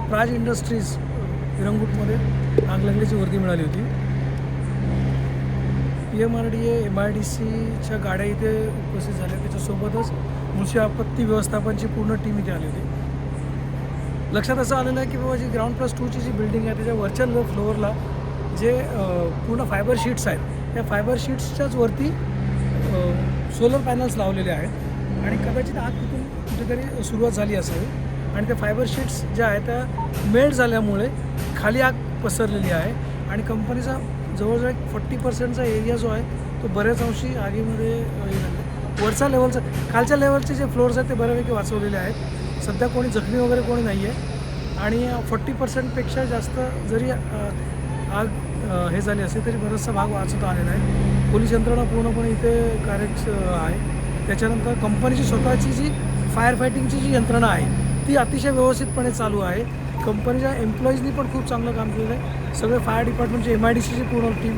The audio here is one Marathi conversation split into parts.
प्राज इंडस्ट्रीज विरंगुटमध्ये आग लागल्याची वर्दी मिळाली होती. PMRDA MIDCच्या गाड्या इथे उपस्थित झाल्या. त्याच्यासोबतच मुळशी आपत्ती व्यवस्थापनची पूर्ण टीम इथे आली होती. लक्षात असं आलेलं आहे की बाबा जी ग्राउंड+2ची जी बिल्डिंग आहे त्याच्या वरच्या फ्लोअरला जे पूर्ण फायबर शीट्स आहेत, त्या फायबर शीट्सच्याच वरती सोलर पॅनल्स लावलेले आहेत आणि कदाचित आग तिथून कुठेतरी सुरुवात झाली असेल आणि त्या फायबर शीट्स ज्या आहेत त्या मेल्ट झाल्यामुळे खाली आग पसरलेली आहे आणि कंपनीचा जवळजवळ 40% एरिया जो आहे तो बऱ्याच अंशी आगीमध्ये वरच्या लेवलचं, खालच्या लेवलचे जे फ्लोअर्स आहेत ते बऱ्यापैकी वाचवलेले आहेत. सध्या कोणी जखमी वगैरे कोणी नाही आहे आणि 40%पेक्षा जास्त जरी आग हे झाली असेल तरी बराचसा भाग वाचवता आलेला आहे. पोलीस यंत्रणा पूर्णपणे इथे कार्यक्ष आहे. त्याच्यानंतर कंपनीची स्वतःची जी फायर फायटिंगची जी यंत्रणा आहे ती अतिशय व्यवस्थितपणे चालू आहे. कंपनीच्या एम्प्लॉईजनी पण खूप चांगलं काम केलेलं आहे. सगळे फायर डिपार्टमेंटची MIDCची पूर्ण टीम,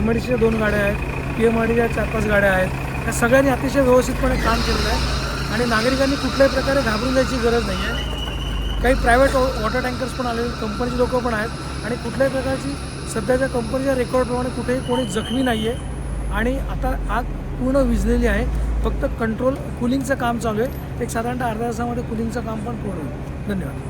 MIDCच्या 2 गाड्या आहेत, PMRDच्या 4-5 गाड्या आहेत, या सगळ्यांनी अतिशय व्यवस्थितपणे काम केलेलं आहे आणि नागरिकांनी कुठल्याही प्रकारे घाबरून जायची गरज नाही आहे. काही प्रायव्हेट वॉटर टँकर्स पण आलेले, कंपनीचे लोक पण आहेत आणि कुठल्याही प्रकारची सध्याच्या कंपनीच्या रेकॉर्डप्रमाणे कुठेही कोणी जखमी नाही आहे आणि आता आग पूर्ण विझलेली आहे. फक्त कंट्रोल कुलिंगचं काम चालू आहे. एक साधारणतः अर्ध्या तासामध्ये कुलिंगचं काम पण पूर्ण होईल. धन्यवाद.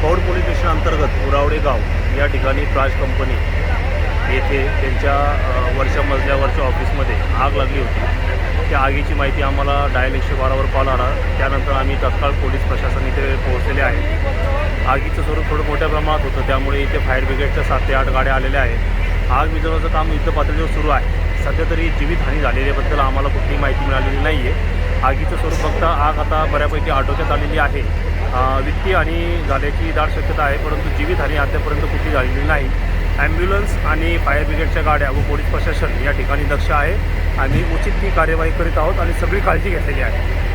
पौड पोलीस स्टेशन अंतर्गत उरावडे गाव या ठिकाणी प्राज कंपनी येथे त्यांच्या वरच्या मजल्यावरच्या ऑफिसमध्ये आग लागली होती. त्या आगीची माहिती आम्हाला डायल 112वर कॉल आला. त्यानंतर आम्ही तत्काळ पोलीस प्रशासन इथे पोहोचलेले आहे. आगीचं स्वरूप थोडं मोठ्या प्रमाणात होतं, त्यामुळे इथे फायर ब्रिगेडच्या 7 ते 8 गाड्या आलेल्या आहेत. आग विझवण्याचं काम युद्ध पातळीवर सुरू आहे. सध्या तरी जीवितहानी झालेल्याबद्दल आम्हाला कुठलीही माहिती मिळालेली नाही आहे. आगीचं स्वरूप फक्त आग आता बऱ्यापैकी आटोक्यात आलेली आहे. वित्तीय हानी झाल्याची दाट शक्यता आहे, परंतु जीवितहानी अद्यापर्यंत कुठली झालेली नाही. ॲम्ब्युलन्स आणि फायर ब्रिगेडच्या गाड्या व पोलीस प्रशासन या ठिकाणी दक्ष आहे. आम्ही उचित ती कार्यवाही करीत आहोत आणि सगळी काळजी घेतलेली आहे.